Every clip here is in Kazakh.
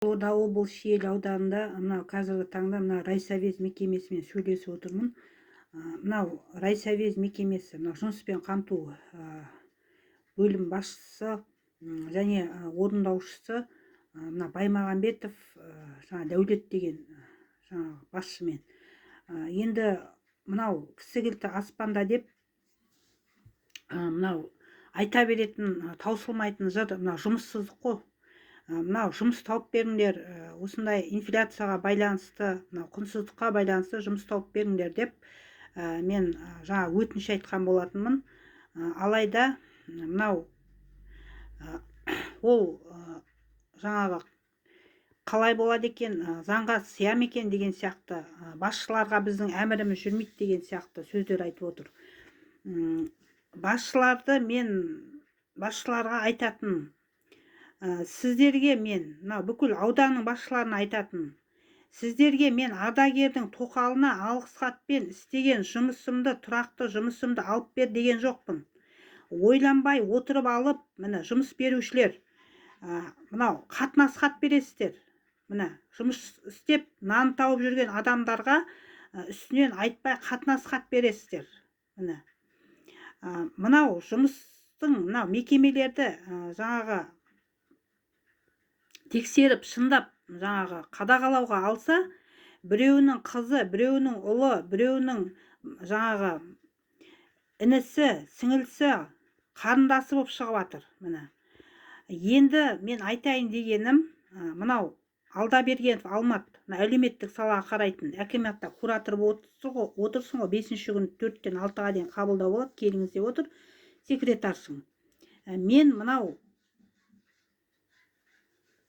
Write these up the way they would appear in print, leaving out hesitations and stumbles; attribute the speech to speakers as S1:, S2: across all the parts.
S1: Қызылорда облысы Шиелі ауданында мынау қазіргі таңда мына райсовет мекемесімен сөйлесіп отырмын. Мынау райсовет мекемесі, мынау жұмыспен қамту бөлім басшысы және орындаушысы мына Баймағамбетов жаңа Дәулет деген жаңа басшымен. Енді мынау кісі келді аспанда деп мынау айта беретін таусылмайтын жыр, мынау жұмыссыздық қой. Мынау жұмыс тауып беріңдер, осындай инфляцияға байланысты, мынау құнсыздыққа байланысты жұмыс тауып беріңдер деп мен жаңа өтініш айтқан болатынмын. Алайда мынау ол жаңағы қалай болады екен, заңға сыя ма екен деген сияқты, басшыларға біздің әміріміз жүрмейді деген сияқты сөздер айтып отыр. Басшыларға айтатын, сіздерге мен, мынау бүкіл ауданның басшыларына айтатын, сіздерге мен ардагердің тоқалына алғыс хатпен істеген жұмысымды, тұрақты жұмысымды алып бер деген жоқпын. Ойланбай отырып алып, міне жұмыс берушілер, мынау қатынас хат бересіздер. Міне жұмыс істеп, нан тауып жүрген адамдарға үстінен айтпай қатынас хат бересіздер. Міне мынау жұмыстың, мынау мекемелерді жаңағы тексеріп, шындап жаңағы қадағалауға алса, біреуінің қызы, біреуінің ұлы, біреуінің жаңағы інісі, сіңілісі, қарындасы болып шығып жатыр. Міне. Енді мен айтайын дегенім, мынау Алдабергенов Алмат, әлеуметтік салаға қарайтын акиматта куратор болып отырсың ғой, 5-ші күні 4-тен 6-ға дейін қабылдау болады, келіңіз деп отыр, секретарсың. Мен мынау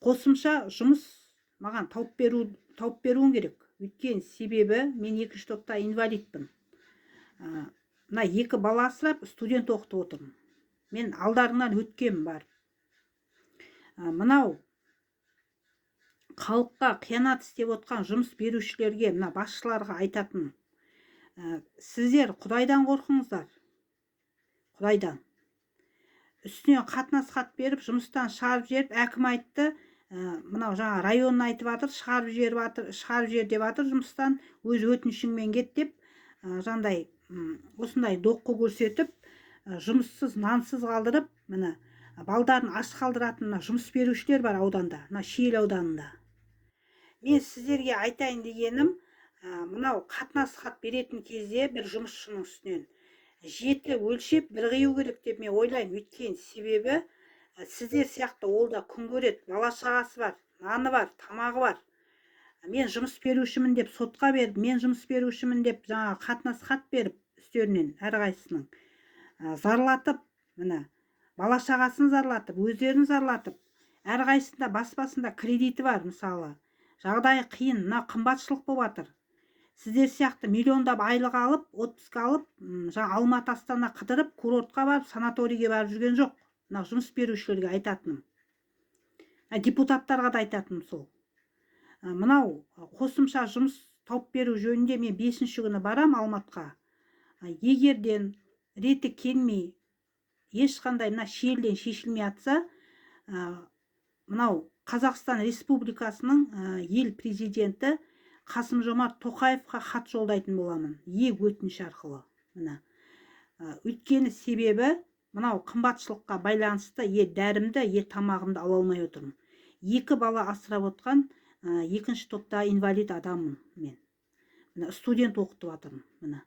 S1: қосымша жұмыс маған тауып беруің керек. Өйткені себебі мен 2-ші топта инвалидпін. Мына 2 бала асырап, студент оқытып отырмын. Мен алдарыңнан өткем бар. Мынау халыққа қиянат істеп отқан жұмыс берушілерге, мына басшыларға айтатын, сіздер Құдайдан қорқыңыздар. Құдайдан. Үстіне қатынас хат беріп, жұмыстан шығарып жіберіп, әкім айтты, мынау жаңа районын айтып жатыр, шығарып жер деп жатыр жұмыстан, өз өтінішіңмен кет деп, жандай осындай доққы көрсетіп, жұмыссыз, нансыз қалдырып, міне балдарын аш қалдыратын жұмыс берушілер бар ауданда, мына Шиелі ауданында. Мен сіздерге айтайын дегенім, мынау қатынас хат беретін кезде бір жұмысшының үстінен 7 өлшеп бір қию керек деп мен ойлаймын. Өйткені себебі сіздер сияқты ол да күн көреді, бала шағасы бар, наны бар, тамағы бар. Мен жұмыс берушімін деп сотқа беріп, мен жұмыс берушімін деп жаңа қатынас хат беріп, үстерінен әрқайсының зарлатып, міне бала шағасын зарлатып, өздерін зарлатып, әрқайсында баспасында кредиті бар, мысалы. Жағдайы қиын, мына қымбатшылық болып жатыр. Сіздер сияқты миллиондап айлық алып, отпуск алып, жаңа Алматы Астана қыдырып, курортқа барып, санаторийге барып жүрген жоқ. Мына жұмыс берушілерге айтатыным. Депутаттарға да айтатыным сол. Мынау қосымша жұмыс тауып беру жөнінде мен 5-ші күні барам Алматыға. Егерден реті келмей, ешқандай мына Шиеліден шешілмей атса, мынау Қазақстан Республикасының ел президенті Қасым-Жомарт Тоқаевқа хат жолдайтын боламын, өтініш арқылы. Өйткені себебі мынау қымбатшылыққа байланысты дәрімді, тамағымды ала алмай отырмын. 2 бала асырап отқан 2-ші топта инвалид адаммын мен. Студент оқытып жатырмын.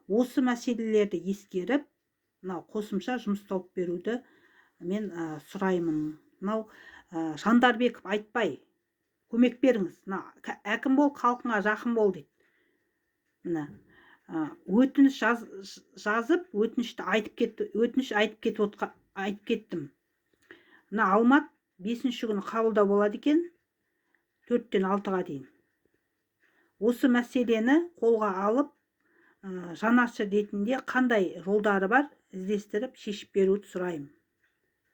S1: Осы мәселелерді ескеріп, мынау қосымша жұмыс тауып беруді мен сұраймын. Мынау Жандарбеков айтпай, көмек беріңіз. Әкім бол, халқыңа жақын бол дейді. Өтініш жазып, өтінішті айтып кеттім. Алмат 5-ші күні қабылдау болады екен, 4-тен 6-ға дейін. Осы мәселені қолға алып, жанашыр ретінде қандай жолдары бар, іздестіріп, шешіп беруді сұраймын.